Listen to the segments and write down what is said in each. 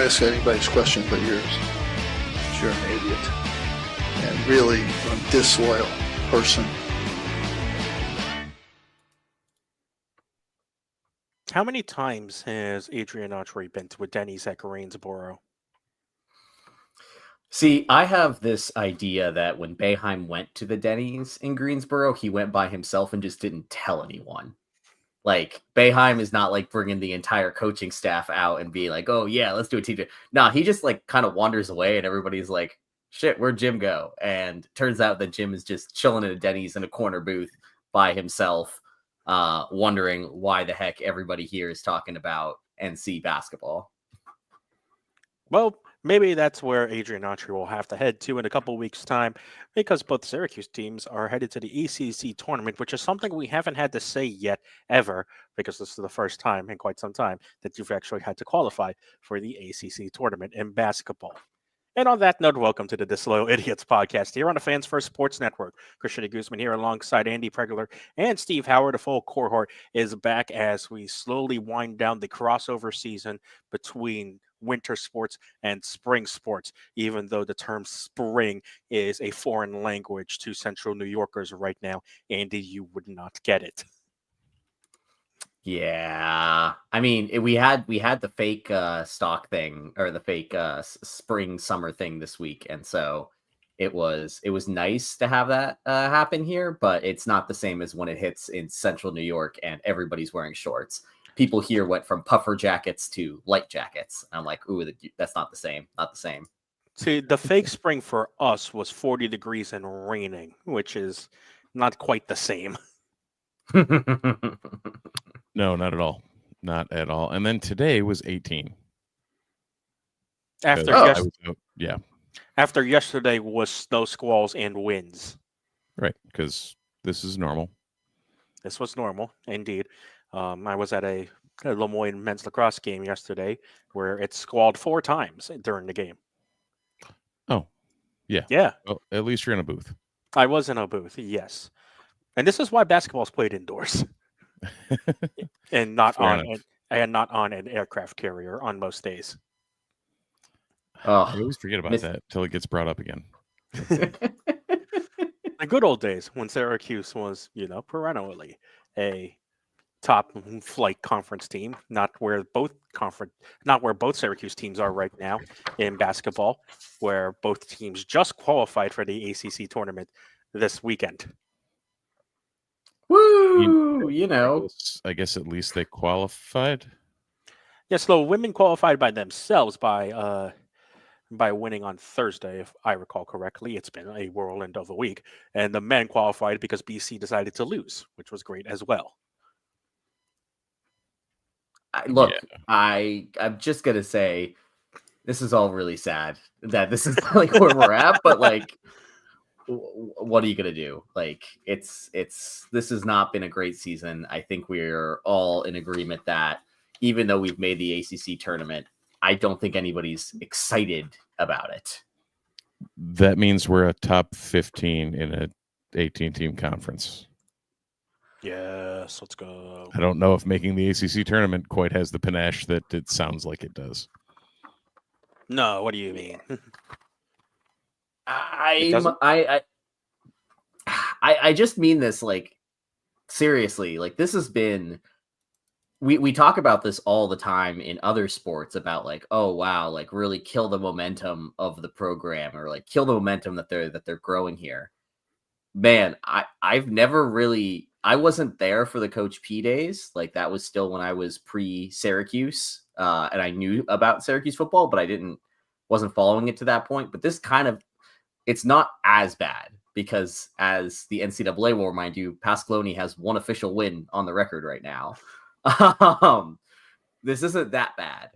ask anybody's question but yours. You're an idiot. And really a disloyal person. How many times has Adrian Autry been to a Denny's at Greensboro? See, I have this idea that when Boeheim went to the Denny's in Greensboro, he went by himself and just didn't tell anyone. Like, Boeheim is not like bringing the entire coaching staff out and be like, oh yeah, let's do a team. Nah, he just like kind of wanders away and everybody's like, shit, where'd Jim go? And turns out that Jim is just chilling at a Denny's in a corner booth by himself, wondering why the heck everybody here is talking about NC basketball. Well, maybe that's where Adrian Autry will have to head to in a couple weeks' time, because both Syracuse teams are headed to the ACC tournament, which is something we haven't had to say yet, ever, because this is the first time in quite some time that you've actually had to qualify for the ACC tournament in basketball. And on that note, welcome to the Disloyal Idiots podcast here on the Fans First Sports Network. Christian Guzman here alongside Andy Pregler and Steve Howard. A full cohort is back as we slowly wind down the crossover season between winter sports and spring sports, even though the term spring is a foreign language to Central New Yorkers right now. Andy, you would not get it. Yeah, I mean, we had the fake stock thing, or the fake spring summer thing this week, and so it was nice to have that happen here, but it's not the same as when it hits in Central New York and everybody's wearing shorts. People here went from puffer jackets to light jackets. I'm like, ooh, that's not the same. Not the same. See, the fake spring for us was 40 degrees and raining, which is not quite the same. No, not at all. Not at all. And then today was 18. After After yesterday was snow squalls and winds. Right, because this is normal. This was normal, indeed. I was at a Lemoyne men's lacrosse game yesterday where it squalled 4 times during the game. Oh, yeah. Yeah. Well, at least you're in a booth. I was in a booth, yes. And this is why basketball is played indoors. and not on an aircraft carrier on most days. Oh, I always forget about that till it gets brought up again. The good old days when Syracuse was, perennially a top flight conference team, not where both Syracuse teams are right now in basketball, where both teams just qualified for the ACC tournament this weekend. Woo! I guess at least they qualified. Yes, the women qualified by themselves by winning on Thursday, if I recall correctly. It's been a whirlwind of a week, and the men qualified because BC decided to lose, which was great as well. I'm just gonna say this is all really sad that this is like where we're at, but like, what are you gonna do? Like, this has not been a great season. I think we're all in agreement that even though we've made the ACC tournament, I don't think anybody's excited about it. That means we're a top 15 in a 18-team conference. Yes, let's go. I don't know if making the ACC tournament quite has the panache that it sounds like it does. No, what do you mean? I just mean this, like, seriously. Like, this has been, we talk about this all the time in other sports about like, oh wow, like really kill the momentum of the program, or like kill the momentum that they're growing here. Man, I've never really, I wasn't there for the Coach P days. Like, that was still when I was pre-Syracuse, and I knew about Syracuse football, but wasn't following it to that point. But this kind of, it's not as bad, because as the NCAA will remind you, Pasqualoni has one official win on the record right now. This isn't that bad,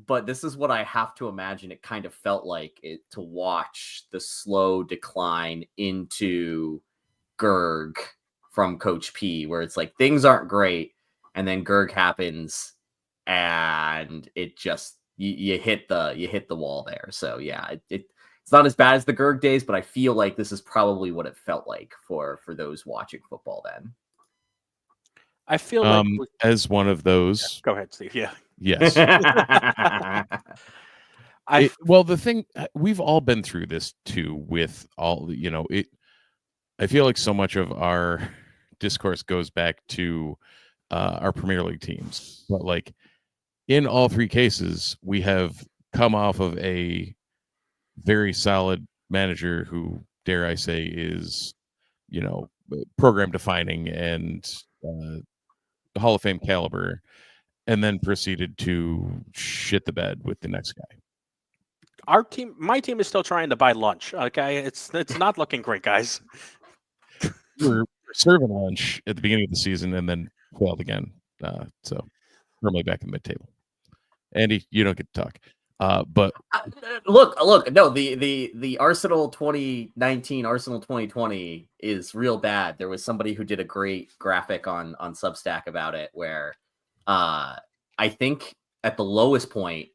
but this is what I have to imagine it kind of felt like it to watch the slow decline into Gerg from Coach P, where it's like things aren't great, and then Gerg happens, and it just you hit the wall there. So yeah, it's not as bad as the Gerg days, but I feel like this is probably what it felt like for those watching football then. I feel like as one of those. Go ahead, Steve. Yeah. Yes. Well, the thing, we've all been through this too with all, I feel like so much of our discourse goes back to our Premier League teams. But like in all three cases, we have come off of a very solid manager who, dare I say, is, program defining and Hall of Fame caliber, and then proceeded to shit the bed with the next guy. My team is still trying to buy lunch. Okay, it's not looking great, guys. We're serving lunch at the beginning of the season and then failed again. So firmly back in the mid-table. Andy, you don't get to talk. But look, no, the Arsenal 2019, Arsenal 2020 is real bad. There was somebody who did a great graphic on Substack about it, where I think at the lowest point,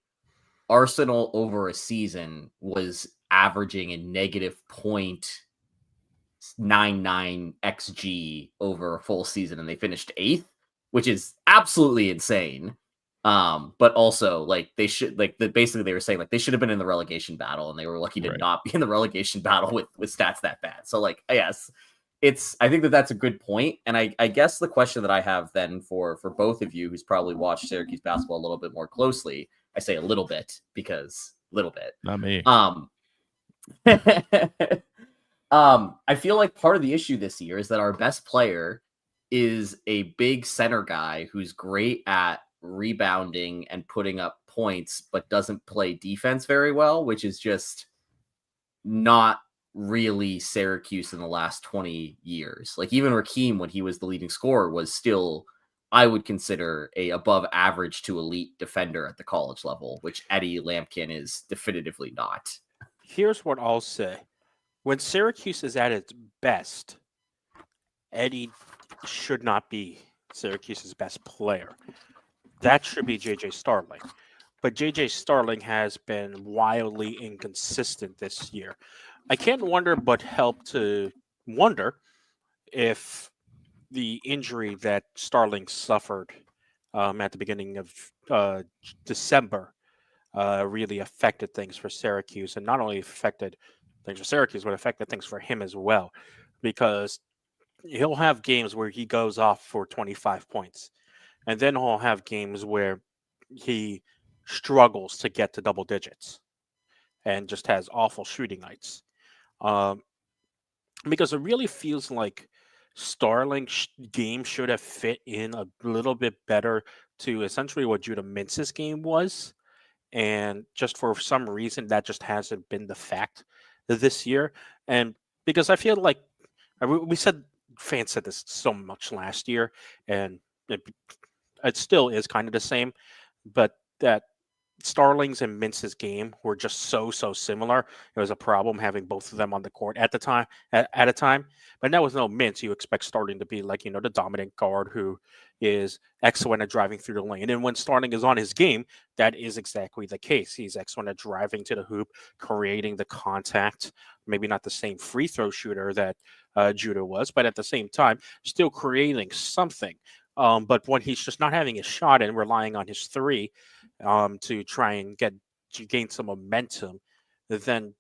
Arsenal over a season was averaging a negative 0.99 XG over a full season, and they finished 8th, which is absolutely insane. But also, like, they should, like, basically they were saying, like, they should have been in the relegation battle, and they were lucky to not be in the relegation battle with stats that bad. So, like, yes, I think that's a good point. And I guess the question that I have then for both of you, who's probably watched Syracuse basketball a little bit more closely, I say a little bit because little bit, not me. I feel like part of the issue this year is that our best player is a big center guy who's great at rebounding and putting up points, but doesn't play defense very well, which is just not really Syracuse in the last 20 years. Like, even Rakeem, when he was the leading scorer, was still, I would consider, a above average to elite defender at the college level, which Eddie Lampkin is definitively not. Here's what I'll say. When Syracuse is at its best, Eddie should not be Syracuse's best player. That should be J.J. Starling. But J.J. Starling has been wildly inconsistent this year. I can't wonder but help to wonder if the injury that Starling suffered at the beginning of December really affected things for Syracuse, and not only affected things for Syracuse, but affected things for him as well, because he'll have games where he goes off for 25 points, and then he'll have games where he struggles to get to double digits and just has awful shooting nights. Because it really feels like Starling's game should have fit in a little bit better to essentially what Judah Mintz's game was. And just for some reason, that just hasn't been the fact this year. And because I feel like fans said this so much last year, and it still is kind of the same, but that Starling's and Mintz's game were just so similar. It was a problem having both of them on the court at a time. But now with no Mintz, you expect Starling to be like, the dominant guard who is excellent at driving through the lane. And when Starling is on his game, that is exactly the case. He's excellent at driving to the hoop, creating the contact. Maybe not the same free throw shooter that Judah was, but at the same time, still creating something. But when he's just not having a shot and relying on his three to try and gain some momentum, then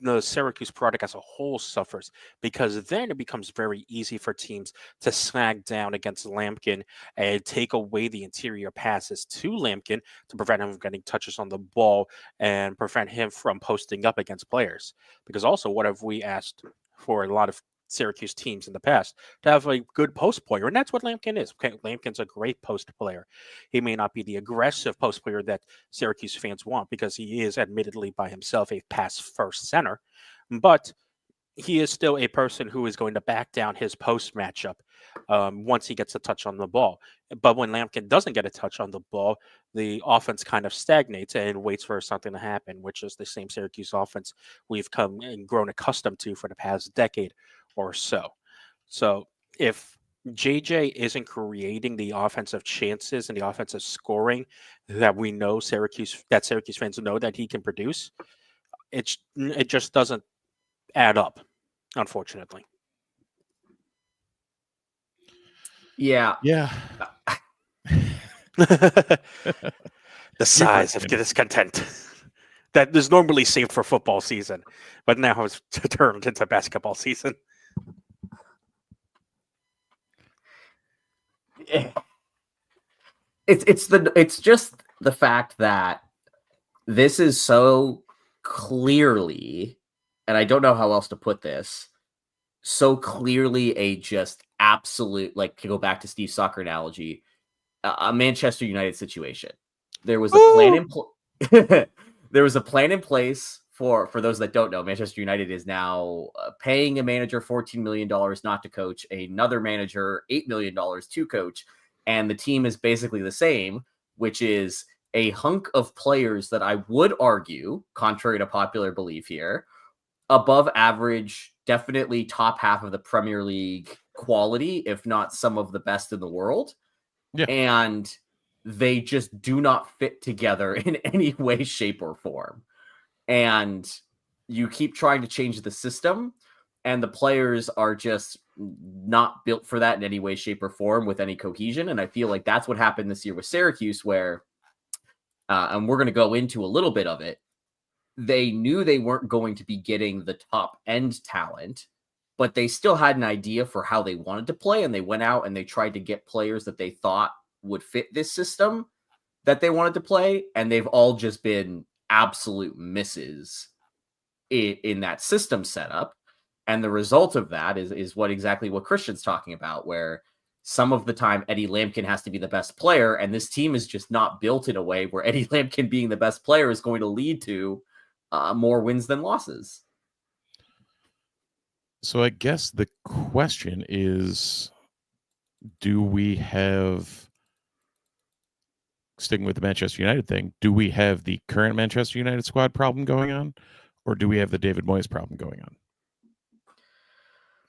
the Syracuse product as a whole suffers, because then it becomes very easy for teams to snag down against Lampkin and take away the interior passes to Lampkin to prevent him from getting touches on the ball and prevent him from posting up against players. Because also, what have we asked for a lot of Syracuse teams in the past? To have a good post player, and that's what Lampkin is. Okay, Lampkin's a great post player. He may not be the aggressive post player that Syracuse fans want, because he is admittedly by himself a pass first center, but he is still a person who is going to back down his post matchup once he gets a touch on the ball. But when Lampkin doesn't get a touch on the ball, the offense kind of stagnates and waits for something to happen, which is the same Syracuse offense we've come and grown accustomed to for the past decade or so. So if JJ isn't creating the offensive chances and the offensive scoring that we know Syracuse fans know that he can produce, it just doesn't add up, unfortunately. Yeah. The size of discontent. that is normally saved for football season, but now it's turned into basketball season. It's just the fact that this is so clearly, and I don't know how else to put this, so clearly a just absolute, like, to go back to Steve's soccer analogy, a Manchester United situation. There was a plan in there was a plan in place for those that don't know. Manchester United is now paying a manager $14 million not to coach, another manager $8 million to coach, and the team is basically the same, which is a hunk of players that I would argue, contrary to popular belief here, above average, definitely top half of the Premier League quality, if not some of the best in the world. Yeah. And they just do not fit together in any way, shape, or form. And you keep trying to change the system, and the players are just not built for that in any way, shape, or form with any cohesion. And I feel like that's what happened this year with Syracuse, where, and we're going to go into a little bit of it, they knew they weren't going to be getting the top end talent, but they still had an idea for how they wanted to play. And they went out and they tried to get players that they thought would fit this system that they wanted to play. And they've all just been absolute misses in that system setup. And the result of that is exactly what Christian's talking about, where some of the time Eddie Lampkin has to be the best player. And this team is just not built in a way where Eddie Lampkin being the best player is going to lead to more wins than losses. So I guess the question is, do we have, sticking with the Manchester United thing, do we have the current Manchester United squad problem going on, or do we have the David Moyes problem going on?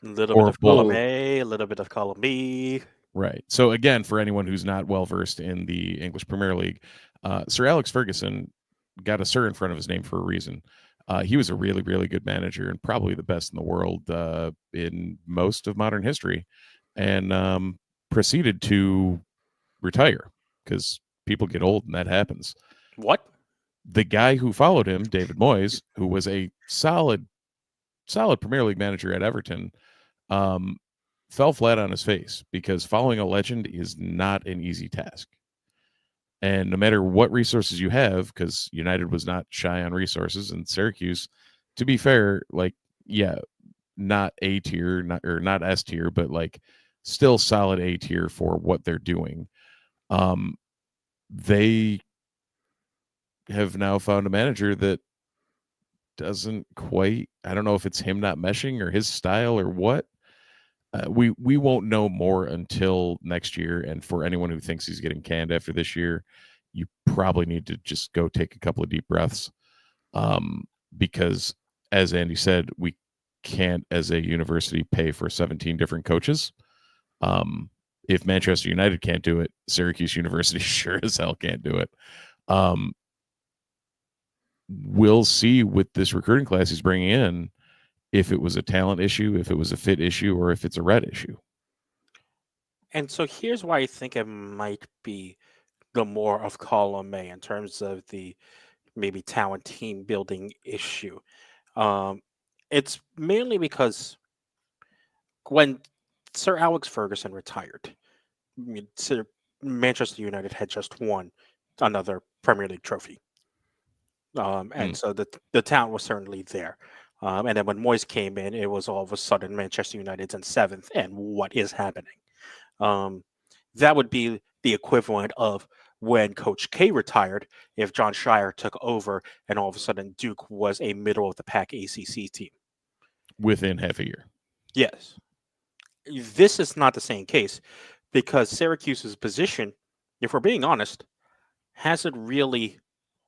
A little Or bit of column both. A, a little bit of column B. Right. So again, for anyone who's not well versed in the English Premier League, Sir Alex Ferguson got a Sir in front of his name for a reason. He was a really, really good manager and probably the best in the world in most of modern history, and proceeded to retire because people get old and that happens. What? The guy who followed him, David Moyes, who was a solid Premier League manager at Everton, fell flat on his face because following a legend is not an easy task. And no matter what resources you have, because United was not shy on resources, and Syracuse, to be fair, like, yeah, not A tier, not S tier, but like still solid A tier for what they're doing. They have now found a manager that doesn't quite, I don't know if it's him not meshing or his style or what. We won't know more until next year. And for anyone who thinks he's getting canned after this year, you probably need to just go take a couple of deep breaths. Because as Andy said, we can't as a university pay for 17 different coaches. If Manchester United can't do it, Syracuse University sure as hell can't do it. We'll see with this recruiting class he's bringing in if it was a talent issue, if it was a fit issue, or if it's a red issue. And so here's why I think it might be the more of column A in terms of the maybe talent team building issue. It's mainly because when Sir Alex Ferguson retired, Manchester United had just won another Premier League trophy. And so the talent was certainly there. And then when Moyes came in, it was all of a sudden Manchester United's in seventh, and what is happening? That would be the equivalent of when Coach K retired, if John Shire took over, and all of a sudden Duke was a middle of the pack ACC team. Within half a year. Yes. This is not the same case because Syracuse's position, if we're being honest, hasn't really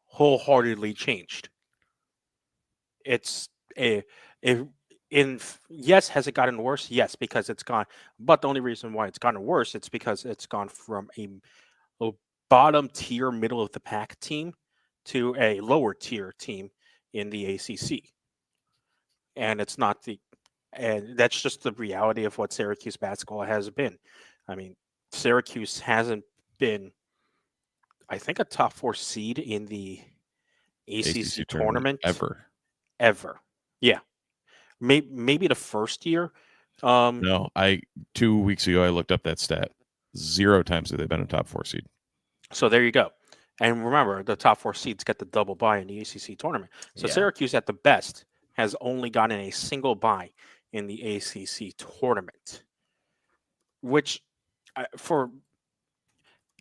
wholeheartedly changed. It's yes, has it gotten worse? Yes, because it's gone. But the only reason why it's gotten worse, it's because it's gone from a bottom tier, middle of the pack team to a lower tier team in the ACC. And it's not and that's just the reality of what Syracuse basketball has been. I mean, Syracuse hasn't been, I think, a top 4 seed in the ACC tournament ever. Yeah, maybe the first year. No, 2 weeks ago I looked up that stat. 0 times have they been a top 4 seed. So there you go. And remember, the top 4 seeds get the double bye in the ACC tournament. So Yeah. Syracuse, at the best, has only gotten a single bye in the ACC tournament, which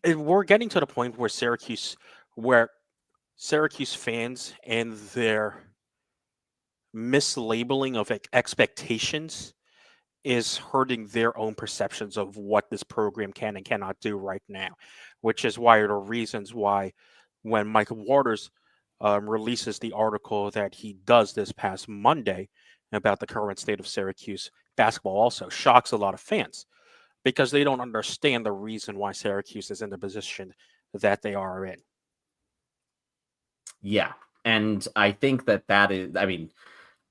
we're getting to the point where Syracuse fans and their mislabeling of expectations is hurting their own perceptions of what this program can and cannot do right now, which is why the reasons why when Michael Waters releases the article that he does this past Monday about the current state of Syracuse basketball also shocks a lot of fans because they don't understand the reason why Syracuse is in the position that they are in. Yeah. And I think that is, I mean,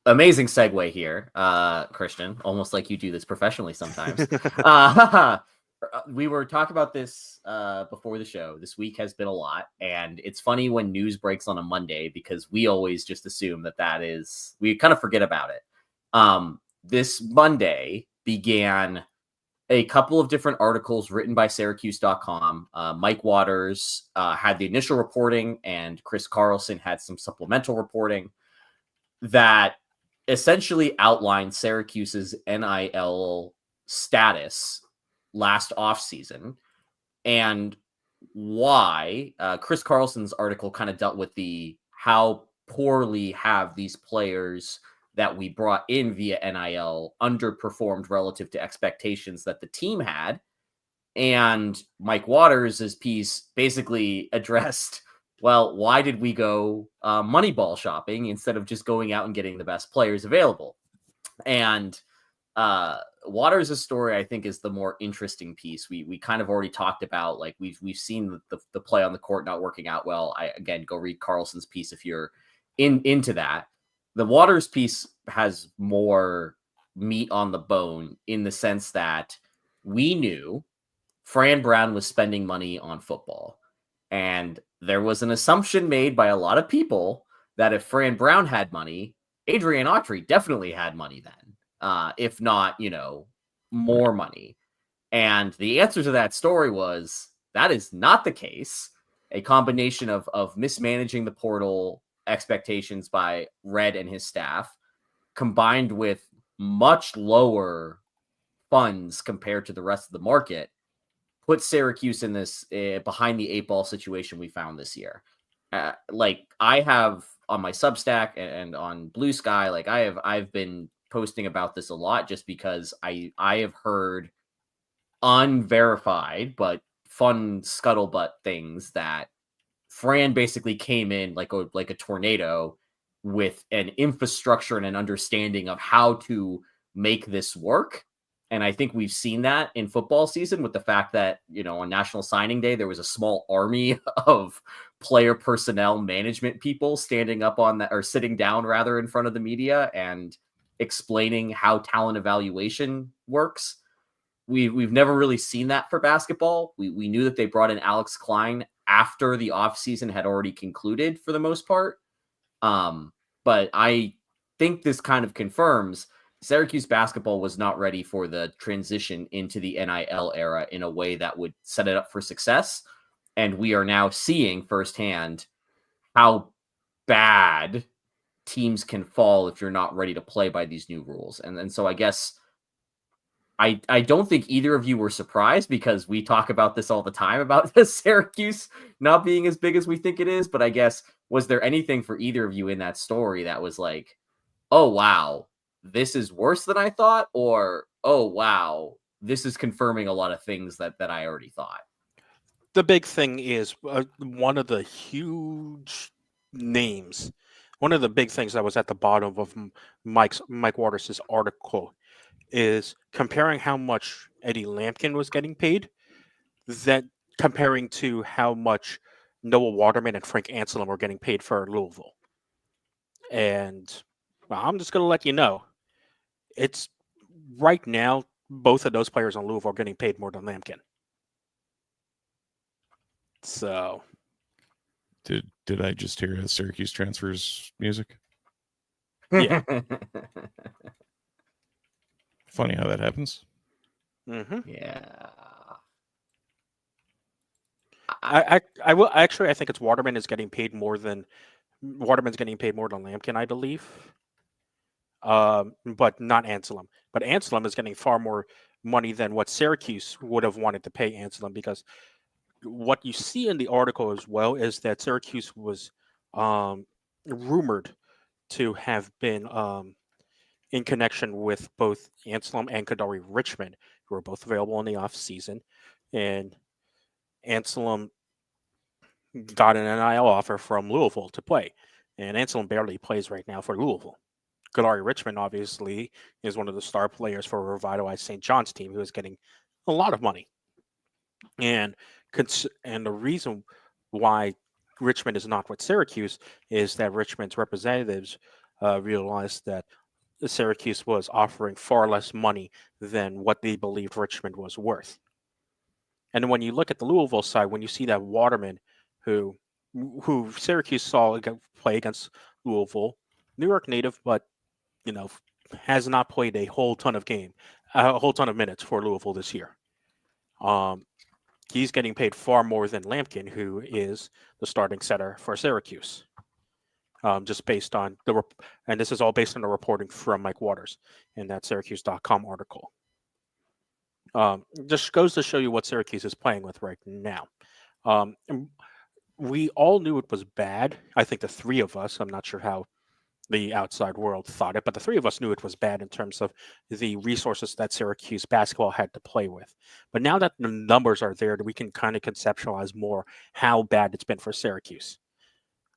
amazing segue here, Christian, almost like you do this professionally sometimes. We were talking about this before the show. This week has been a lot, and it's funny when news breaks on a Monday because we always just assume that is, we kind of forget about it. This Monday began a couple of different articles written by Syracuse.com. Mike Waters had the initial reporting, and Chris Carlson had some supplemental reporting that essentially outlined Syracuse's NIL status last offseason and why. Chris Carlson's article kind of dealt with how poorly have these players that we brought in via NIL underperformed relative to expectations that the team had. And Mike Waters' piece basically addressed, well, why did we go Moneyball shopping instead of just going out and getting the best players available? And Waters' story, I think, is the more interesting piece. We kind of already talked about, like, we've seen the play on the court not working out well. Again, go read Carlson's piece if you're into that. The Waters piece has more meat on the bone in the sense that we knew Fran Brown was spending money on football. And there was an assumption made by a lot of people that if Fran Brown had money, Adrian Autry definitely had money then, if not, more money. And the answer to that story was that is not the case. A combination of mismanaging the portal, expectations by Red and his staff, combined with much lower funds compared to the rest of the market, put Syracuse in this behind the 8-ball situation we found this year. Like I have on my Substack and on Blue Sky, like I've been posting about this a lot just because I have heard unverified but fun scuttlebutt things that Fran basically came in like a tornado with an infrastructure and an understanding of how to make this work. And I think we've seen that in football season with the fact that, on National Signing Day, there was a small army of player personnel management people standing up on that, or sitting down rather, in front of the media and explaining how talent evaluation works. We've never really seen that for basketball. We knew that they brought in Alex Klein after the offseason had already concluded for the most part. But I think this kind of confirms Syracuse basketball was not ready for the transition into the NIL era in a way that would set it up for success. And we are now seeing firsthand how bad teams can fall if you're not ready to play by these new rules. And so I guess I don't think either of you were surprised because we talk about this all the time about the Syracuse not being as big as we think it is. But I guess, was there anything for either of you in that story that was like, oh, wow, this is worse than I thought? Or, oh, wow, this is confirming a lot of things that I already thought? The big thing is one of the huge names, one of the big things that was at the bottom of Mike Waters' article is comparing how much Eddie Lampkin was getting paid, that comparing to how much Noah Waterman and Frank Anselm were getting paid for Louisville. And I'm just going to let you know, it's right now, both of those players on Louisville are getting paid more than Lampkin. So Did I just hear a Syracuse transfers music? Yeah. Funny how that happens. Mm-hmm. Yeah. I will actually. I think it's Waterman's getting paid more than Lampkin, I believe. But not Anselm. But Anselm is getting far more money than what Syracuse would have wanted to pay Anselm, because what you see in the article as well is that Syracuse was rumored to have been in connection with both Anselm and Kadari Richmond, who were both available in the offseason. And Anselm got an NIL offer from Louisville to play. And Anselm barely plays right now for Louisville. Kadari Richmond, obviously, is one of the star players for a revitalized St. John's team, who is getting a lot of money. And the reason why Richmond is not with Syracuse is that Richmond's representatives realized that Syracuse was offering far less money than what they believed Richmond was worth. And when you look at the Louisville side, when you see that Waterman, who Syracuse saw play against Louisville, New York native, but has not played a whole ton of minutes for Louisville this year. He's getting paid far more than Lampkin, who is the starting setter for Syracuse. Just based on and this is all based on the reporting from Mike Waters in that Syracuse.com article. Just goes to show you what Syracuse is playing with right now. We all knew it was bad. I think the three of us, I'm not sure how the outside world thought it, but the three of us knew it was bad in terms of the resources that Syracuse basketball had to play with. But now that the numbers are there, we can kind of conceptualize more how bad it's been for Syracuse.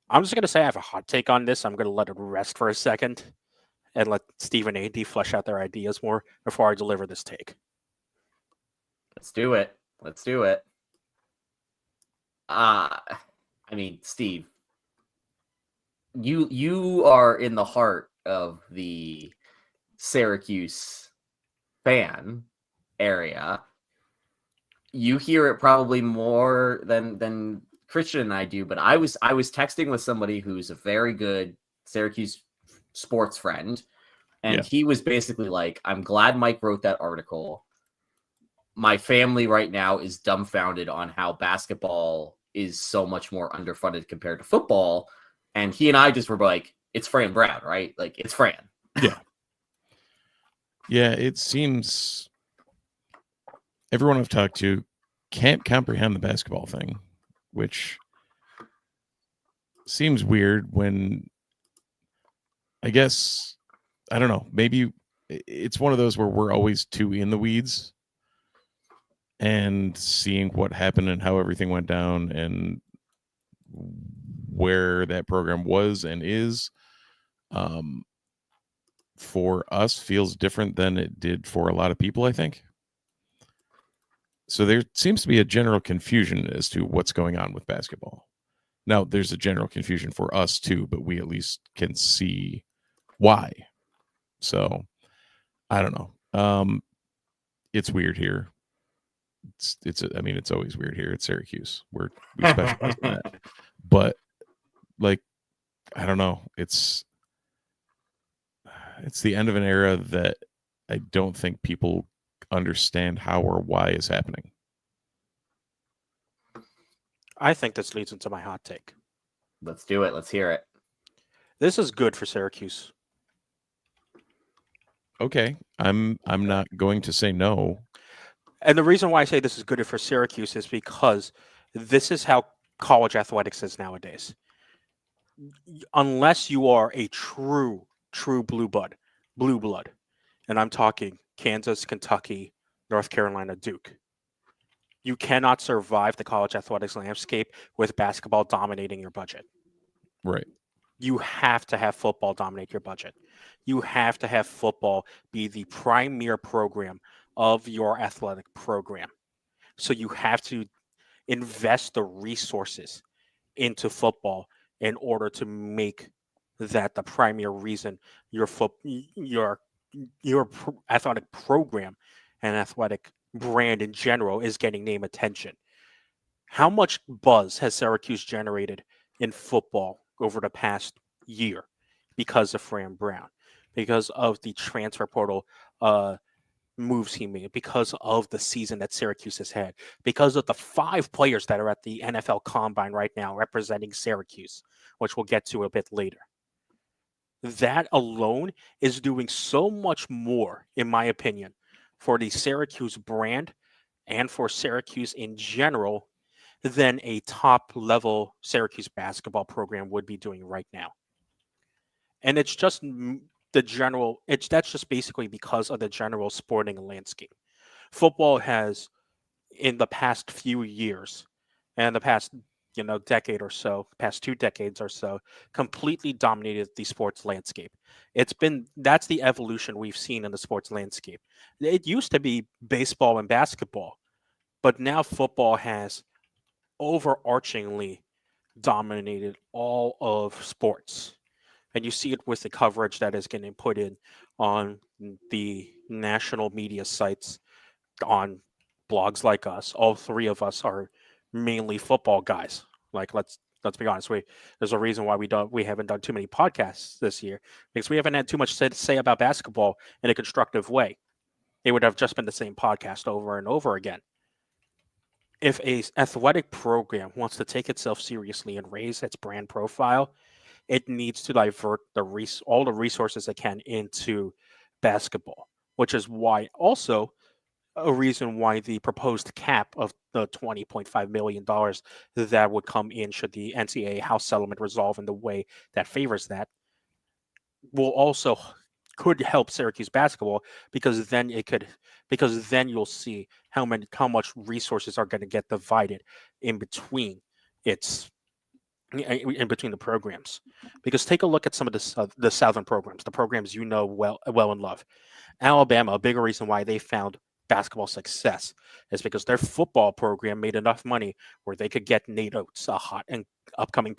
I'm just going to say I have a hot take on this. I'm going to let it rest for a second and let Steve and Andy flesh out their ideas more before I deliver this take. Let's do it. I mean, Steve, you are in the heart of the Syracuse fan area. You hear it probably more than Christian and I do, but I was texting with somebody who's a very good Syracuse sports friend, and he was basically like, I'm glad Mike wrote that article. My family right now is dumbfounded on how basketball is so much more underfunded compared to football. And he and I just were like, it's Fran Brown, right? Like, it's Fran. Yeah. Yeah, it seems everyone I've talked to can't comprehend the basketball thing, which seems weird when, I guess, I don't know, maybe it's one of those where we're always too in the weeds, and seeing what happened and how everything went down and where that program was and is, for us feels different than it did for a lot of people, I think. So there seems to be a general confusion as to what's going on with basketball. Now, there's a general confusion for us too, but we at least can see why. So I don't know. It's weird here. It's always weird here at Syracuse. We specialize in that. But like, I don't know. It's the end of an era that I don't think people understand how or why is happening. I think this leads into my hot take. Let's do it. Let's hear it. This is good for Syracuse. Okay. I'm not going to say no. And the reason why I say this is good for Syracuse is because this is how college athletics is nowadays. Unless you are a true blue blood, and I'm talking Kansas, Kentucky, North Carolina, Duke, you cannot survive the college athletics landscape with basketball dominating your budget. Right. You have to have football dominate your budget. You have to have football be the premier program of your athletic program. So you have to invest the resources into football in order to make that the primary reason your athletic program and athletic brand in general is getting name attention. How much buzz has Syracuse generated in football over the past year because of Fran Brown, because of the transfer portal moves he made, because of the season that Syracuse has had, because of the 5 players that are at the NFL Combine right now representing Syracuse, which we'll get to a bit later. That alone is doing so much more, in my opinion, for the Syracuse brand and for Syracuse in general than a top level Syracuse basketball program would be doing right now. And it's just the general, that's just basically because of the general sporting landscape. Football has, in the past few years and the past decade or so, past 2 decades or so, completely dominated the sports landscape. That's the evolution we've seen in the sports landscape. It used to be baseball and basketball, but now football has overarchingly dominated all of sports. And you see it with the coverage that is getting put in on the national media sites, on blogs like us. All 3 of us are mainly football guys. Like, let's be honest. There's a reason why we haven't done too many podcasts this year, because we haven't had too much to say about basketball in a constructive way. It would have just been the same podcast over and over again. If a athletic program wants to take itself seriously and raise its brand profile, it needs to divert all the resources it can into basketball, which is why also a reason why the proposed cap of the $20.5 million that would come in should the NCAA House settlement resolve in the way that favors that could help Syracuse basketball, because then you'll see how much resources are going to get divided in between the programs. Because take a look at some of the Southern programs, the programs well and love. Alabama, a bigger reason why they found basketball success is because their football program made enough money where they could get Nate Oates, a hot and upcoming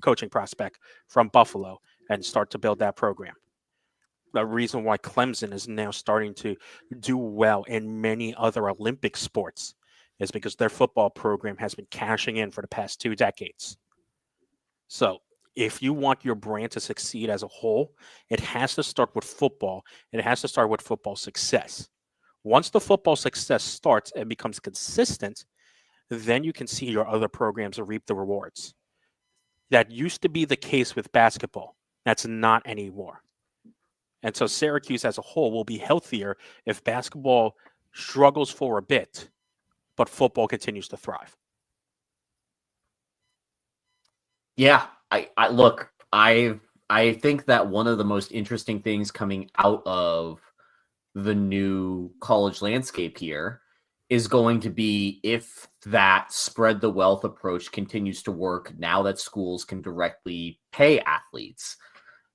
coaching prospect from Buffalo, and start to build that program. The reason why Clemson is now starting to do well in many other Olympic sports is because their football program has been cashing in for the past 2 decades. So if you want your brand to succeed as a whole, it has to start with football. It has to start with football success. Once the football success starts and becomes consistent, then you can see your other programs reap the rewards. That used to be the case with basketball. That's not anymore. And so Syracuse as a whole will be healthier if basketball struggles for a bit, but football continues to thrive. Yeah, I think that one of the most interesting things coming out of the new college landscape here is going to be if that spread the wealth approach continues to work now that schools can directly pay athletes.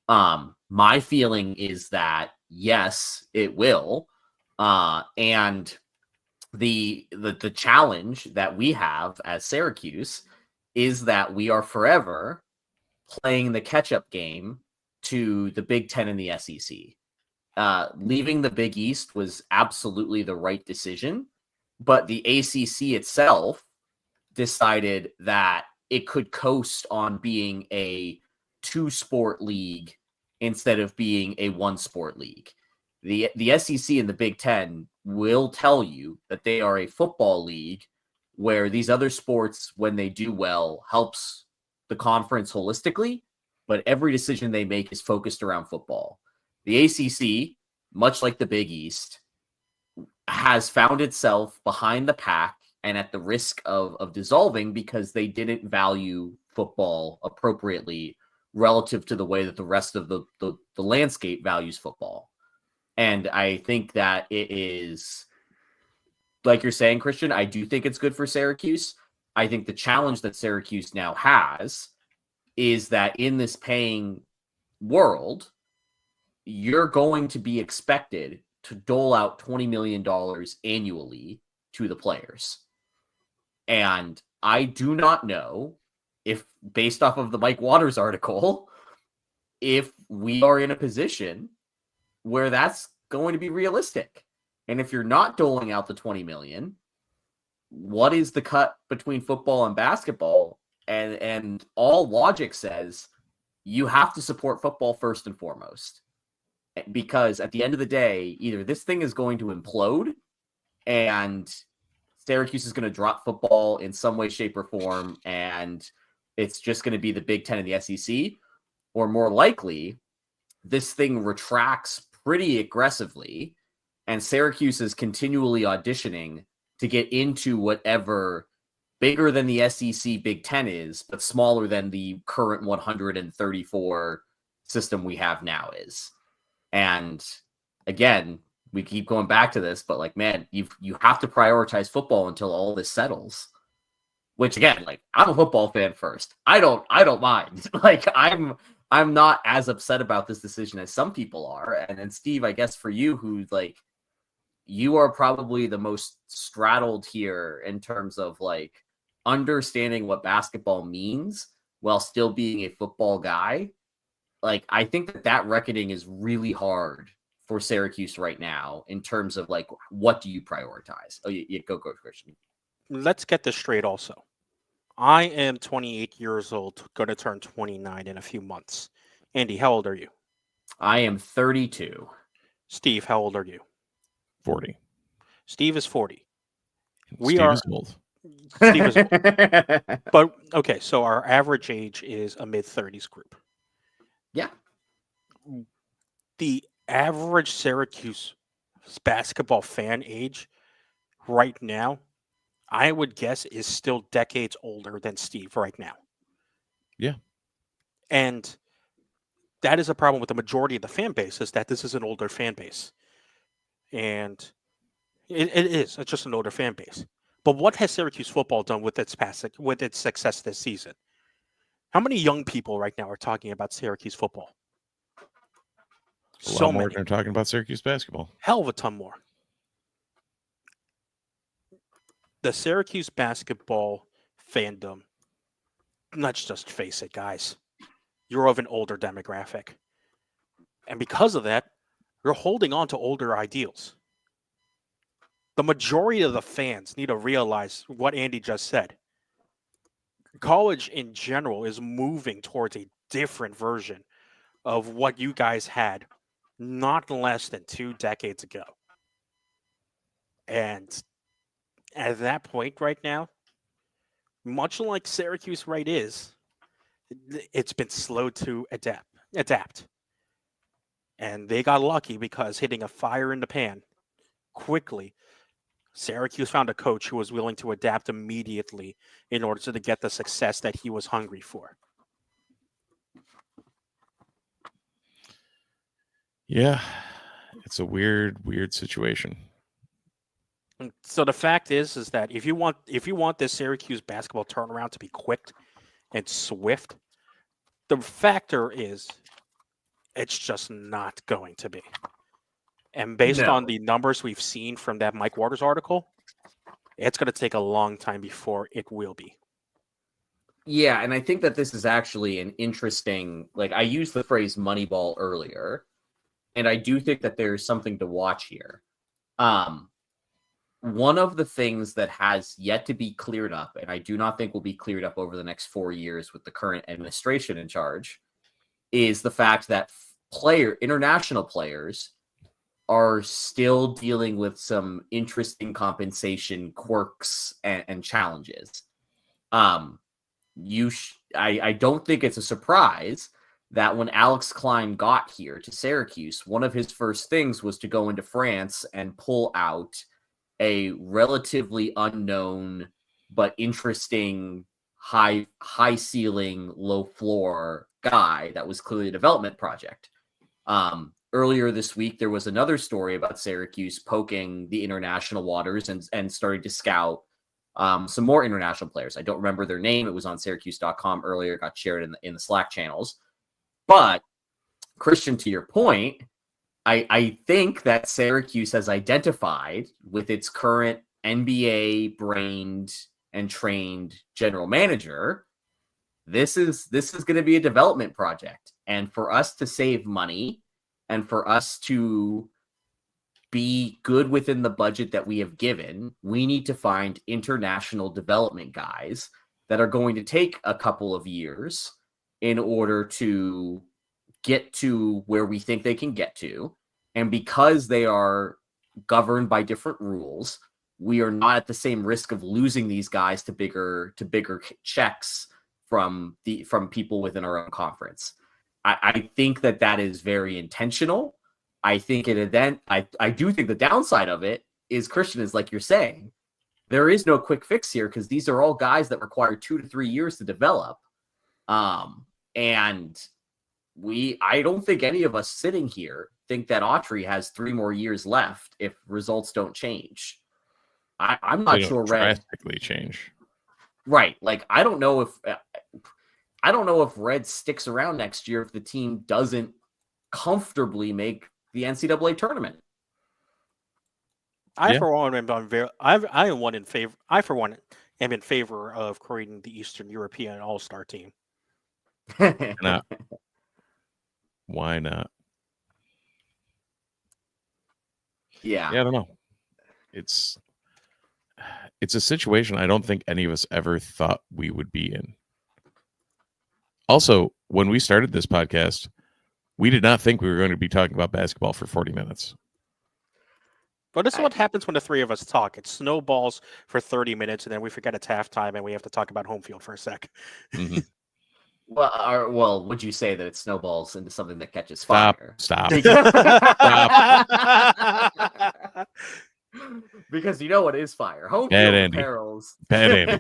My feeling is that yes, it will. And the challenge that we have as Syracuse is that we are forever playing the catch-up game to the Big Ten and the SEC. Leaving the Big East was absolutely the right decision, but the ACC itself decided that it could coast on being a 2-sport league instead of being a 1-sport league. The SEC and the Big Ten will tell you that they are a football league where these other sports, when they do well, helps the conference holistically, but every decision they make is focused around football. The ACC, much like the Big East, has found itself behind the pack and at the risk of dissolving because they didn't value football appropriately relative to the way that the rest of the landscape values football. And I think that it is, like you're saying, Christian, I do think it's good for Syracuse. I think the challenge that Syracuse now has is that in this paying world, you're going to be expected to dole out $20 million annually to the players. And I do not know if, based off of the Mike Waters article, if we are in a position where that's going to be realistic. And if you're not doling out the $20 million, what is the cut between football and basketball And all logic says you have to support football first and foremost, because at the end of the day, either this thing is going to implode and Syracuse is going to drop football in some way, shape, or form, and it's just going to be the Big Ten and the SEC, or more likely, this thing retracts pretty aggressively, and Syracuse is continually auditioning to get into whatever bigger than the SEC Big Ten is, but smaller than the current 134 system we have now is. And again, we keep going back to this, but like, man, you have to prioritize football until all this settles. Which again, like, I'm a football fan first. I don't mind. Like, I'm not as upset about this decision as some people are. And then Steve, I guess for you, who's like, you are probably the most straddled here in terms of like understanding what basketball means while still being a football guy. Like, I think that reckoning is really hard for Syracuse right now in terms of like, what do you prioritize? Oh, you go, Christian. Let's get this straight also. I am 28 years old, going to turn 29 in a few months. Andy, how old are you? I am 32. Steve, how old are you? 40. Steve is 40. Steve is old. Steve is old. But, okay, so our average age is a mid-30s group. Yeah. The average Syracuse basketball fan age right now, I would guess, is still decades older than Steve right now. Yeah. And that is a problem with the majority of the fan base, is that this is an older fan base. And it's just an older fan base. But what has Syracuse football done with its success this season? How many young people right now are talking about Syracuse football? A lot more than are talking about Syracuse basketball. Hell of a ton more. The Syracuse basketball fandom, let's just face it, guys, you're of an older demographic. And because of that, you're holding on to older ideals. The majority of the fans need to realize what Andy just said. College in general is moving towards a different version of what you guys had not less than 2 decades ago. And at that point right now, much like Syracuse right is, it's been slow to adapt. And they got lucky because hitting a fire in the pan quickly, Syracuse found a coach who was willing to adapt immediately in order to get the success that he was hungry for. Yeah, it's a weird situation. So the fact is that if you want this Syracuse basketball turnaround to be quick and swift, the factor is it's just not going to be. And based on the numbers we've seen from that Mike Waters article, it's going to take a long time before it will be. Yeah, and I think that this is actually an interesting, like, I used the phrase Moneyball earlier, and I do think that there's something to watch here. One of the things that has yet to be cleared up, and I do not think will be cleared up over the next 4 years with the current administration in charge, is the fact that international players are still dealing with some interesting compensation quirks and challenges. I don't think it's a surprise that when Alex Klein got here to Syracuse, one of his first things was to go into France and pull out a relatively unknown but interesting high ceiling, low floor guy that was clearly a development project. Earlier this week, there was another story about Syracuse poking the international waters and starting to scout some more international players. I don't remember their name. It was on Syracuse.com earlier, got shared in the Slack channels. But, Christian, to your point, I think that Syracuse has identified with its current NBA-brained and trained general manager, this is going to be a development project. And for us to save money and for us to be good within the budget that we have given, we need to find international development guys that are going to take a couple of years in order to get to where we think they can get to. And because they are governed by different rules, we are not at the same risk of losing these guys to bigger checks from people within our own conference. I think that is very intentional. I think I do think the downside of it is, Christian, is like you're saying, there is no quick fix here because these are all guys that require 2 to 3 years to develop. And I don't think any of us sitting here think that Autry has 3 more years left if results don't change. I'm not sure Red drastically change. Right. Like, I don't know if Red sticks around next year if the team doesn't comfortably make the NCAA tournament. I for one am in favor of creating the Eastern European All-Star team. Why not? Yeah, I don't know. It's a situation I don't think any of us ever thought we would be in. Also, when we started this podcast, we did not think we were going to be talking about basketball for 40 minutes. But this is what happens when the three of us talk. It snowballs for 30 minutes, and then we forget it's halftime, and we have to talk about home field for a sec. Mm-hmm. Well, would you say that it snowballs into something that catches Stop. fire? Stop. Because you know what is fire? Home Bad field Andy. apparels. Bad Andy.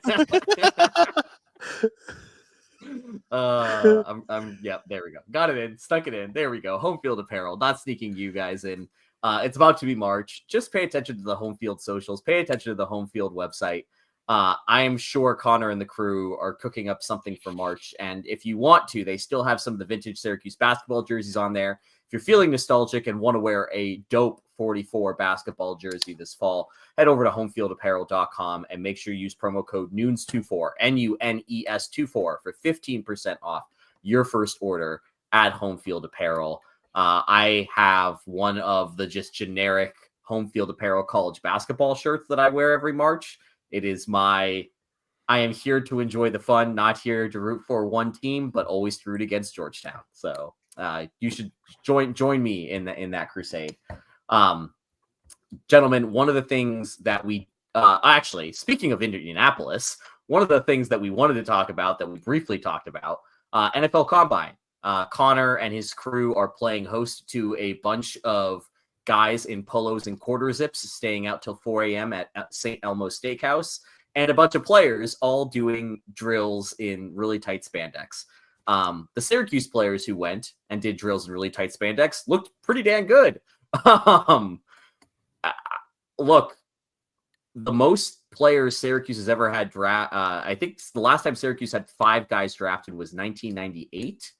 Yep, there we go. Got it in, stuck it in. There we go. Home field apparel, not sneaking you guys in. It's about to be March. Just pay attention to the home field socials. Pay attention to the home field website. I am sure Connor and the crew are cooking up something for March. And if you want to, they still have some of the vintage Syracuse basketball jerseys on there. If you're feeling nostalgic and want to wear a dope 44 basketball jersey this fall, head over to homefieldapparel.com and make sure you use promo code NUNES24, NUNES24 for 15% off your first order at Home Field Apparel. I have one of the just generic Home Field Apparel college basketball shirts that I wear every March. It is I am here to enjoy the fun, not here to root for one team, but always root against Georgetown. So you should join me in that crusade. Gentlemen, one of the things that we actually, speaking of Indianapolis, one of the things that we wanted to talk about that we briefly talked about, NFL Combine. Connor and his crew are playing host to a bunch of guys in polos and quarter zips staying out till 4 a.m. at St. Elmo Steakhouse, and a bunch of players all doing drills in really tight spandex. The Syracuse players who went and did drills in really tight spandex looked pretty damn good. Look, the most players Syracuse has ever had I think the last time Syracuse had 5 guys drafted was 1998.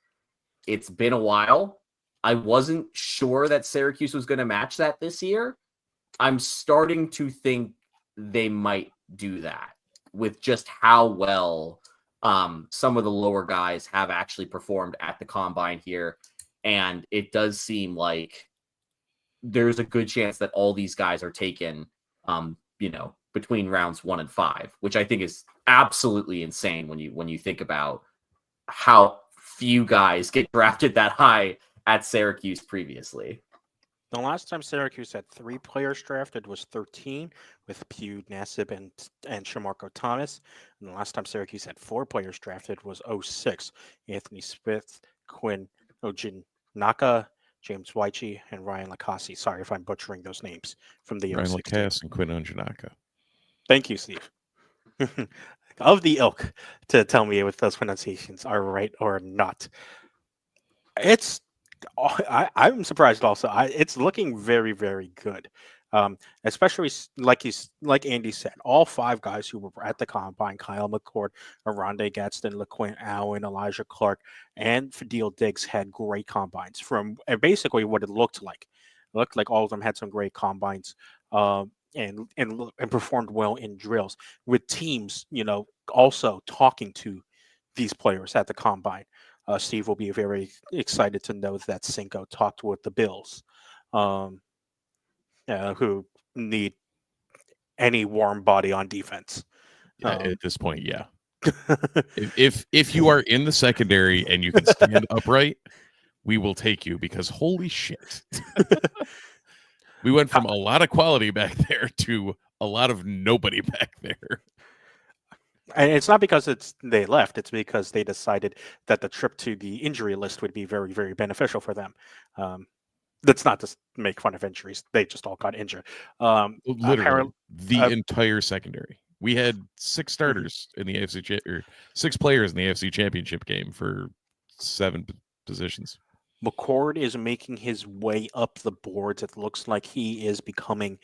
It's been a while. I wasn't sure that Syracuse was going to match that this year. I'm starting to think they might do that with just how well some of the lower guys have actually performed at the Combine here. And it does seem like there's a good chance that all these guys are taken, between rounds 1 and 5, which I think is absolutely insane when you think about how few guys get drafted that high at Syracuse previously. The last time Syracuse had 3 players drafted was 13 with Pugh, Nassib, and Shamarko Thomas. And the last time Syracuse had 4 players drafted was 06. Anthony Smith, Quinn Ojinaka, James Weiche, and Ryan Lacassi. Sorry if I'm butchering those names from the Ryan 06 Lacassi and Quinn Ojinaka. Thank you, Steve. Of the ilk to tell me if those pronunciations are right or not. I'm surprised also. It's looking very, very good. Especially like Andy said, all 5 guys who were at the Combine, Kyle McCord, Aronde Gadsden, LaQuint Allen, Elijah Clark, and Fadil Diggs had great combines from basically what it looked like. It looked like all of them had some great combines and performed well in drills with teams, also talking to these players at the Combine. Steve will be very excited to know that Cinco talked with the Bills, who need any warm body on defense. At this point, yeah. If you are in the secondary and you can stand upright, we will take you because holy shit. We went from a lot of quality back there to a lot of nobody back there. And it's not because they left; it's because they decided that the trip to the injury list would be very, very beneficial for them. That's not to make fun of injuries; they just all got injured. Literally, the uh, entire secondary. We had 6 starters in the AFC or 6 players in the AFC Championship game for 7 positions. McCord is making his way up the boards. It looks like he is becoming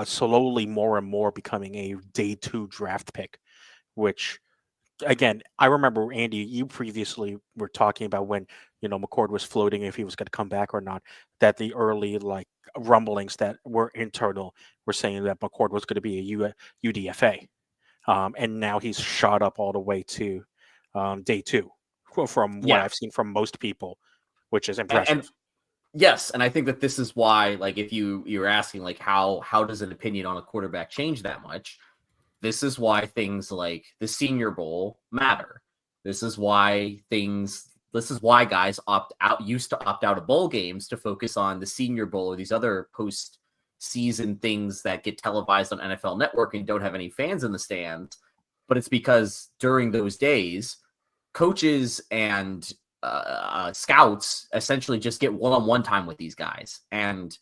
slowly more and more becoming a day 2 draft pick, which again, I remember Andy, you previously were talking about when, McCord was floating if he was going to come back or not, that the early like rumblings that were internal were saying that McCord was going to be a UDFA. And now he's shot up all the way to day 2 from what Yeah. I've seen from most people, which is And impressive. yes, and I think that this is why, like, if you're asking, like, how does an opinion on a quarterback change that much? This is why things like the Senior Bowl matter. This is why guys used to opt out of bowl games to focus on the Senior Bowl or these other post-season things that get televised on NFL Network and don't have any fans in the stands. But it's because during those days, coaches and scouts essentially just get one-on-one time with these guys. And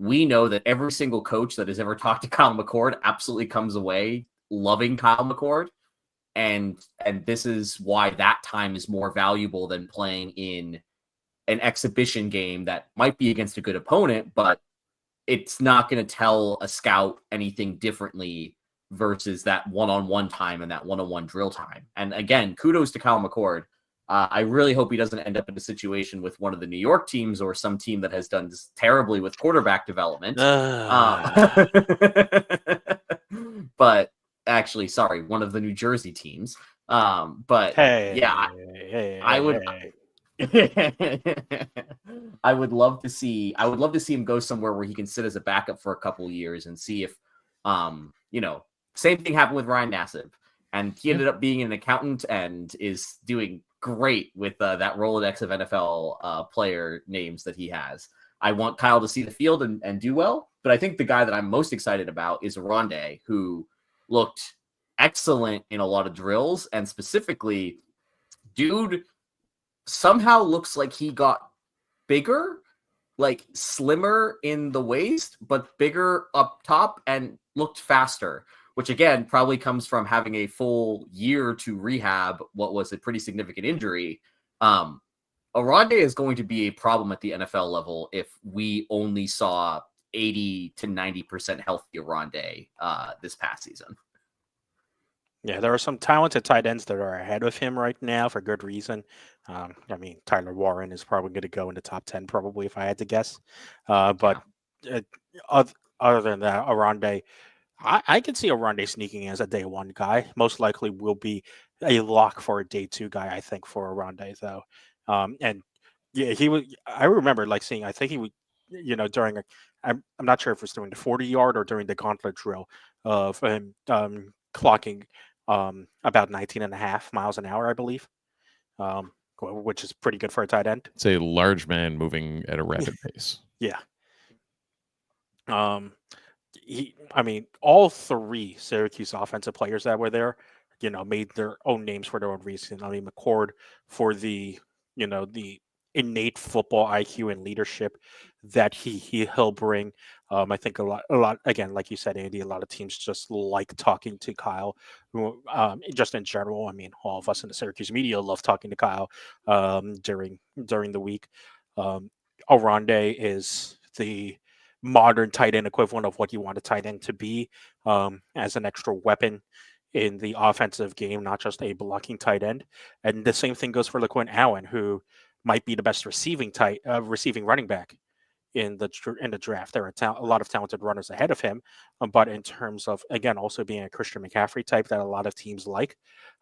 we know that every single coach that has ever talked to Kyle McCord absolutely comes away loving Kyle McCord. And this is why that time is more valuable than playing in an exhibition game that might be against a good opponent, but it's not going to tell a scout anything differently versus that one-on-one time and that one-on-one drill time. And again, kudos to Kyle McCord. I really hope he doesn't end up in a situation with one of the New York teams or some team that has done terribly with quarterback development. But actually, sorry, one of the New Jersey teams. But I would. I would love to see him go somewhere where he can sit as a backup for a couple of years and see if, same thing happened with Ryan Nassib, and he ended up being an accountant and is doing great with that Rolodex of NFL player names that he has. I want Kyle to see the field and do well, but I think the guy that I'm most excited about is Rondé, who looked excellent in a lot of drills, and specifically, dude somehow looks like he got bigger, like slimmer in the waist, but bigger up top and looked faster, which again probably comes from having a full year to rehab what was a pretty significant injury. Arande is going to be a problem at the NFL level if we only saw 80 to 90% healthy Arande this past season. Yeah, there are some talented tight ends that are ahead of him right now for good reason. Tyler Warren is probably going to go in the top 10, probably, if I had to guess. But other than that, Arande, I can see Arande sneaking in as a day 1 guy. Most likely will be a lock for a day 2 guy, I think, for Arande, though. And yeah, he was. I remember seeing. I think he would. During I'm not sure if it was during the 40-yard or during the gauntlet drill of him clocking about 19.5 miles an hour, I believe, which is pretty good for a tight end. It's a large man moving at a rapid pace. Yeah. All 3 Syracuse offensive players that were there, made their own names for their own reason. McCord for the innate football IQ and leadership that he'll bring. I think a lot again, like you said, Andy, a lot of teams just like talking to Kyle. Just in general, all of us in the Syracuse media love talking to Kyle during the week. Arande is the modern tight end equivalent of what you want a tight end to be, as an extra weapon in the offensive game, not just a blocking tight end. And the same thing goes for LaQuinn Allen, who might be the best receiving running back in the draft. There are a lot of talented runners ahead of him, but in terms of, again, also being a Christian McCaffrey type that a lot of teams like,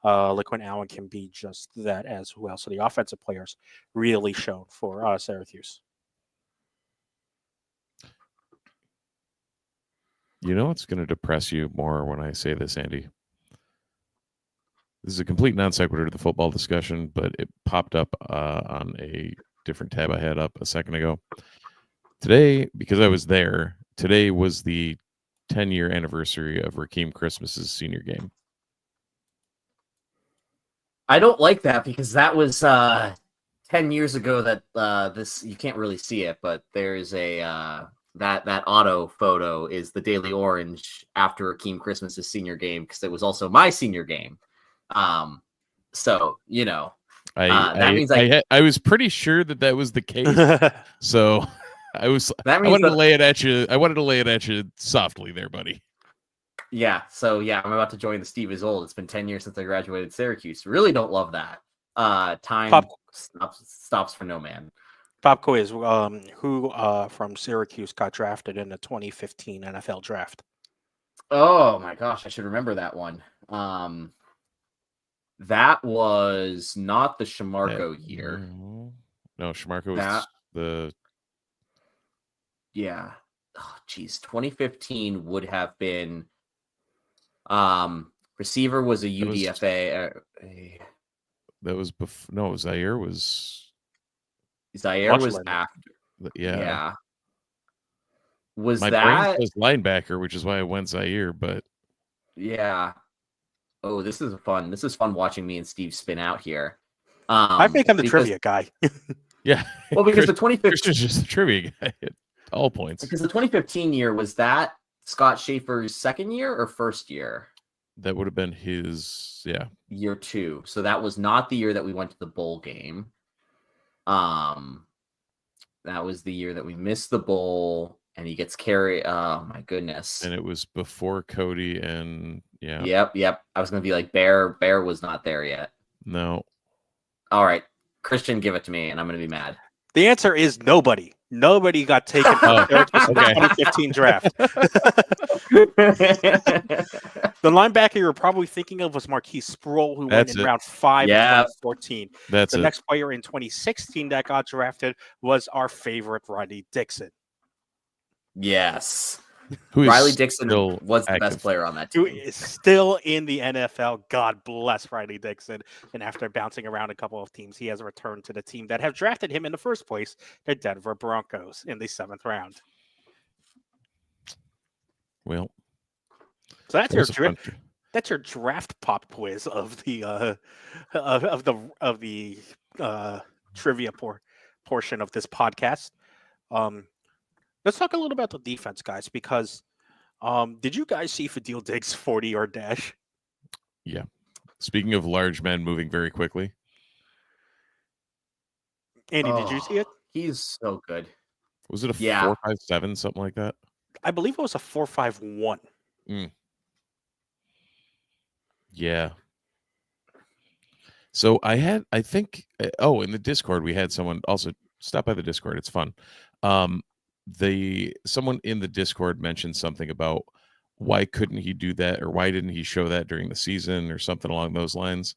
LaQuinn Allen can be just that as well. So the offensive players really shown for Syracuse. You know what's going to depress you more when I say this, Andy? This is a complete non sequitur to the football discussion, but it popped up on a different tab I had up a second ago. Today, because I was there, today was the 10-year anniversary of Rakeem Christmas's senior game. I don't like that because that was 10 years ago that this, you can't really see it, but there's a that auto photo is the Daily Orange after Rakeem Christmas's senior game, because it was also my senior game. So, you know, that means I was pretty sure that was the case. So I wanted to lay it at you. I wanted to lay it at you softly there, buddy. Yeah. So yeah, I'm about to join the Steve is old. It's been 10 years since I graduated Syracuse. Really don't love that. Time stops for no man. Pop quiz. Who from Syracuse got drafted in the 2015 NFL draft? Oh my gosh, I should remember that one. That was not the Shamarko year. No, Shamarko was the... Yeah. Oh, geez. 2015 would have been... receiver was a UDFA. That was before... No, Zaire was after. Yeah. Was my that... brain says linebacker, which is why I went Zaire, but... Yeah. Oh, this is fun. This is fun watching me and Steve spin out here. I think I'm the trivia guy. Yeah. Well, because the 2015 Christian's just the trivia guy at all points. Because the 2015 year, was that Scott Schaefer's second year or first year? That would have been his, year 2. So that was not the year that we went to the bowl game. That was the year that we missed the bowl. And he gets carried. Oh my goodness! And it was before Cody and Yep. I was gonna be like Bear. Bear was not there yet. No. All right, Christian, give it to me, and I'm gonna be mad. The answer is nobody. Nobody got taken from Syracuse in the 2015 draft. The linebacker you're probably thinking of was Marquise Sproul, who went in round 5 in 2014. That's the next player in 2016 that got drafted was our favorite Riley Dixon. Yes. Riley Dixon was the best player on that team. Who is still in the NFL. God bless Riley Dixon. And after bouncing around a couple of teams, he has returned to the team that have drafted him in the first place, the Denver Broncos, in the 7th round. Well, so that's your draft pop quiz of the trivia portion of this podcast. Let's talk a little about the defense, guys, because did you guys see Fadil Diggs' 40-yard dash? Yeah. Speaking of large men moving very quickly. Andy, did you see it? He's so good. Was it a 4.57, something like that? I believe it was a 4.51. Yeah. So in the Discord, we had someone also stop by the Discord. It's fun. Someone in the Discord mentioned something about why couldn't he do that, or why didn't he show that during the season, or something along those lines.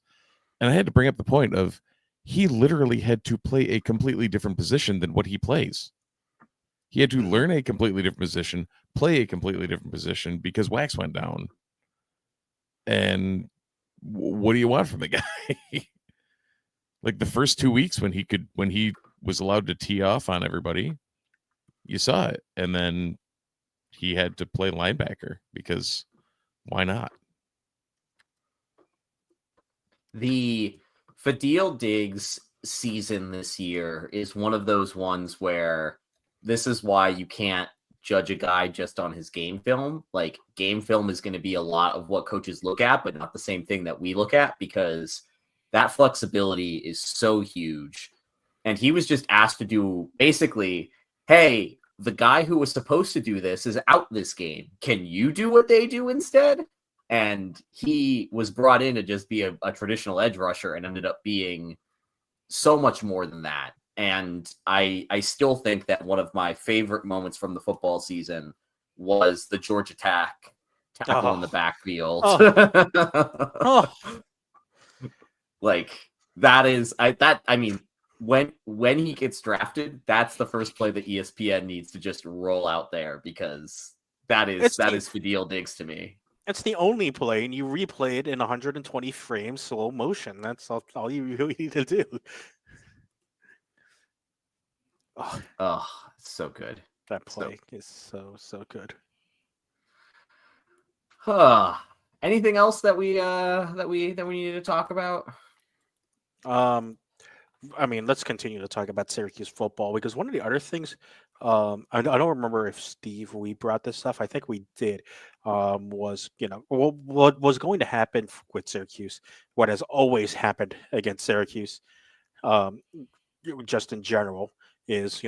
And I had to bring up the point of he literally had to play a completely different position than what he plays. He had to learn a completely different position, play a completely different position, because Wax went down. And what do you want from the guy? Like the first 2 weeks when he was allowed to tee off on everybody, you saw it. And then he had to play linebacker because why not? The Fadil Diggs season this year is one of those ones where this is why you can't judge a guy just on his game film. Like, game film is going to be a lot of what coaches look at, but not the same thing that we look at, because that flexibility is so huge. And he was just asked to do basically, hey, the guy who was supposed to do this is out this game. Can you do what they do instead? And he was brought in to just be a traditional edge rusher and ended up being so much more than that. And I still think that one of my favorite moments from the football season was the Georgia tackle in the backfield. Like, that is, when he gets drafted, that's the first play that ESPN needs to just roll out there, because that is Fadil Diggs to me. It's the only play, and you replay it in 120 frames, slow motion. That's all you really need to do. Oh, Oh, it's so good. that So- play is so good. Anything else that we needed to talk about? I mean, let's continue to talk about Syracuse football because one of the other things, I don't remember if Steve we brought this stuff. I think we did. Was what was going to happen with Syracuse? What has always happened against Syracuse, um, just in general, is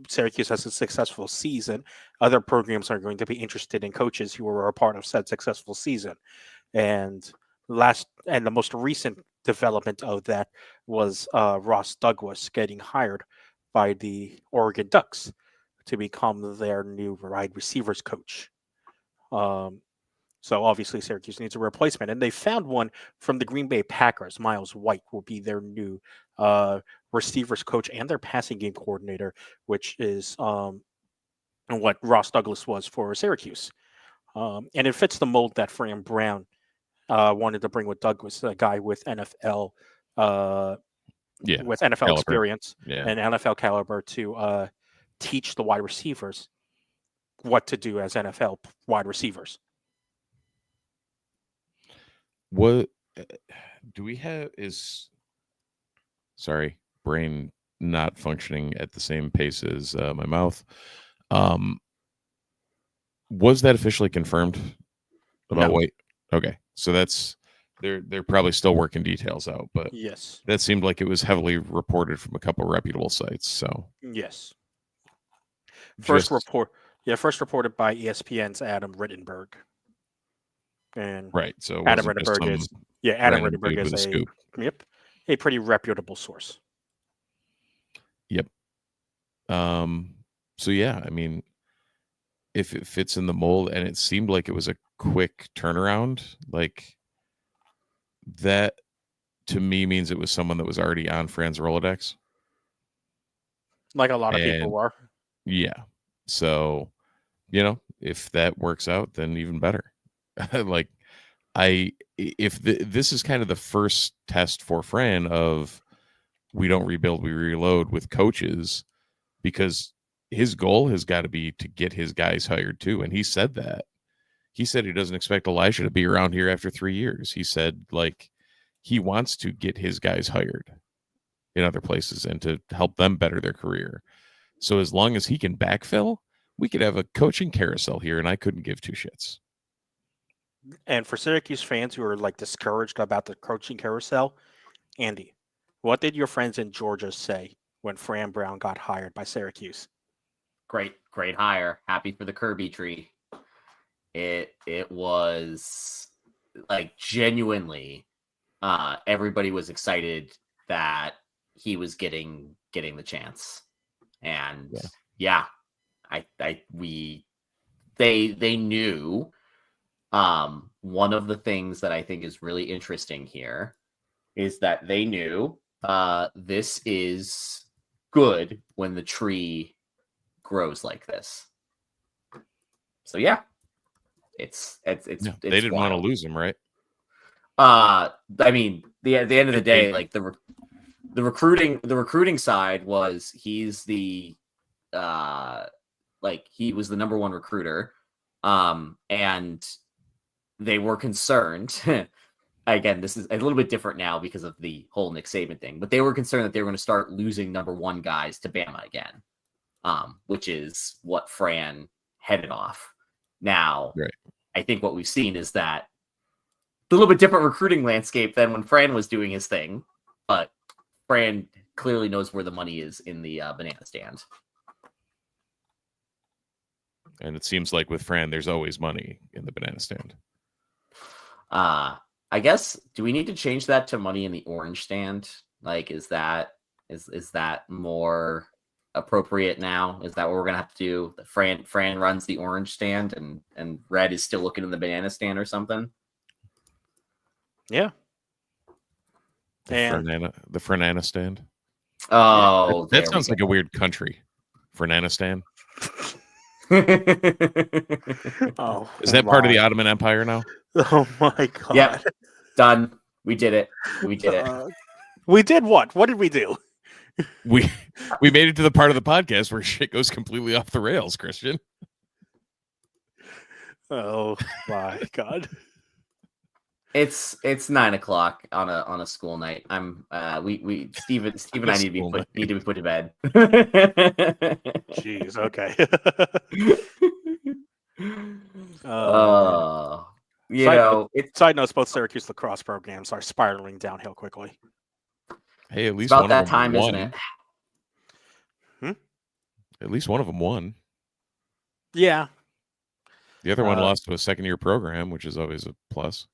Syracuse has a successful season. Other programs are going to be interested in coaches who were a part of said successful season, and the most recent development of that was Ross Douglas getting hired by the Oregon Ducks to become their new wide receivers coach. Um, so obviously Syracuse needs a replacement, and they found one from the Green Bay Packers. Miles White will be their new receivers coach and their passing game coordinator, which is what Ross Douglas was for Syracuse. And it fits the mold that Fran Brown wanted to bring with Douglas, a guy with NFL uh, Caliber. experience Yeah. and NFL caliber to teach the wide receivers what to do as NFL wide receivers. What do we have? Sorry, brain not functioning at the same pace as my mouth. Was that officially confirmed about No. White? Okay, so that's they're probably still working details out, but Yes. that seemed like it was heavily reported from a couple reputable sites. So Yes. just- First reported by ESPN's Adam Rittenberg. And right. So it Adam wasn't just Rittenberg some Adam random Rittenberg dude is with a scoop. a pretty reputable source. Yep. So yeah, I mean, if it fits in the mold, and it seemed like it was a quick turnaround, like that to me means it was someone that was already on Fran's Rolodex. Like a lot of people And- were. Yeah. So, if that works out, then even better. Like this is kind of the first test for Fran of we don't rebuild, we reload with coaches, because his goal has got to be to get his guys hired too. And he said that. He said he doesn't expect Elijah to be around here after 3 years. He said, like, he wants to get his guys hired in other places and to help them better their career. So as long as he can backfill, we could have a coaching carousel here, and I couldn't give two shits. And for Syracuse fans who are like discouraged about the coaching carousel, Andy, what did your friends in Georgia say when Fran Brown got hired by Syracuse? Great hire. Happy for the Kirby tree. It was like genuinely everybody was excited that he was getting the chance. And they knew one of the things that I think is really interesting here is that they knew this is good when the tree grows like this. So yeah, it's They didn't want to lose him, right? I mean, at the end of the day, like the recruiting side was he's the he was the number one recruiter, and they were concerned. Again, this is a little bit different now because of the whole Nick Saban thing, but they were concerned that they were going to start losing number one guys to Bama again, which is what Fran headed off. Now, right. I think what we've seen is that a little bit different recruiting landscape than when Fran was doing his thing, but Fran clearly knows where the money is in the banana stand. And it seems like with Fran, there's always money in the banana stand. I guess, do we need to change that to money in the orange stand? Like, is that more appropriate now? Is that what we're gonna have to do? Fran runs the orange stand and Red is still looking in the banana stand or something? Yeah. The Fernana stand. Oh, That sounds like a weird country. Fernana stand. Oh, Is that part of the my. Ottoman Empire now? Oh my god. Yep. Done. We did it. We did it. We did what? What did we do? We made it to the part of the podcast where shit goes completely off the rails, Christian. Oh my god. It's 9:00 on a school night. I'm Steve and I need to be put to bed. Jeez, okay. You know, Side notes, both Syracuse lacrosse programs are spiraling downhill quickly. Hey, at least about one that of them time, won. isn't it? At least one of them won. Yeah. The other one lost to a second-year program, which is always a plus.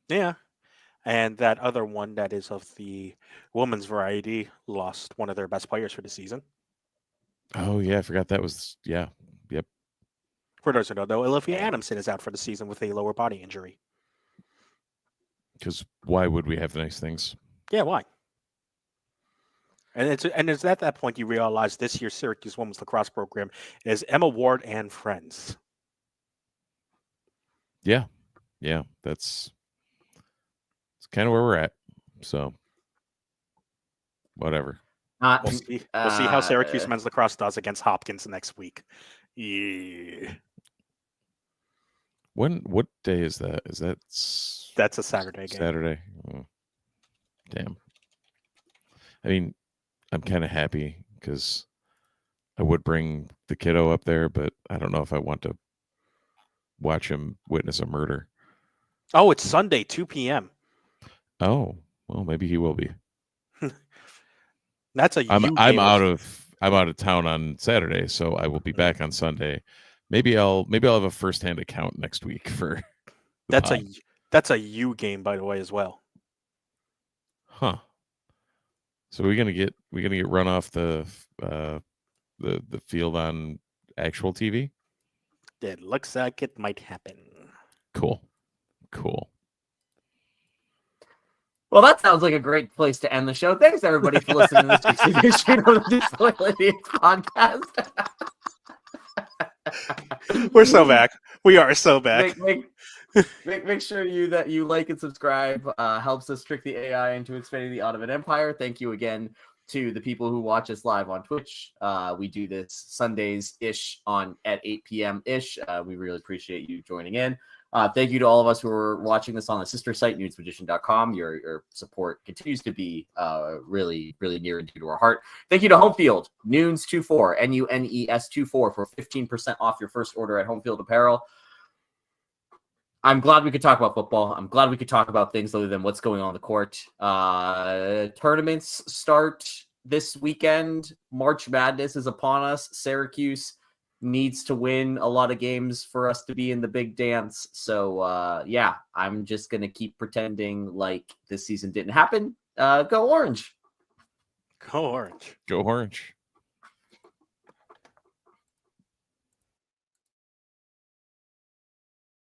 Yeah. And that other one that is of the women's variety lost one of their best players for the season. Oh, yeah. I forgot that was, yeah. Yep. For those who don't know, Olivia Adamson is out for the season with a lower body injury. Because why would we have nice things? Yeah, why? And it's at that point you realize this year's Syracuse women's lacrosse program is Emma Ward and friends. Yeah. Yeah. That's kind of where we're at. So, whatever. We'll see how Syracuse men's lacrosse does against Hopkins next week. Yeah. What day is that? That's a Saturday game. Saturday. Oh, damn. I mean, I'm kind of happy because I would bring the kiddo up there, but I don't know if I want to watch him witness a murder. Oh, it's Sunday, 2 p.m. Oh, well, maybe he will be. That's a I'm out of town on Saturday, so I will be back on Sunday. Maybe I'll have a first-hand account next week for that's a U game, by the way, as well. Huh. So we're gonna get run off the field on actual TV? It looks like it might happen. Cool. Well, that sounds like a great place to end the show. Thanks, everybody, for listening to this week's edition of the Disloyal Idiots podcast. We're so back. We are so back. Make sure that you like and subscribe. Helps us trick the AI into expanding the Ottoman Empire. Thank you again to the people who watch us live on Twitch. We do this Sundays-ish at 8 p.m.-ish. We really appreciate you joining in. Thank you to all of us who are watching this on the sister site, newsmagician.com. Your support continues to be really, really near and dear to our heart. Thank you to Homefield, Nunes24, Nunes24 for 15% off your first order at Homefield Apparel. I'm glad we could talk about football. I'm glad we could talk about things other than what's going on the court. Tournaments start this weekend. March Madness is upon us. Syracuse needs to win a lot of games for us to be in the big dance. So, yeah, I'm just going to keep pretending like this season didn't happen. Go Orange. Go Orange. Go Orange.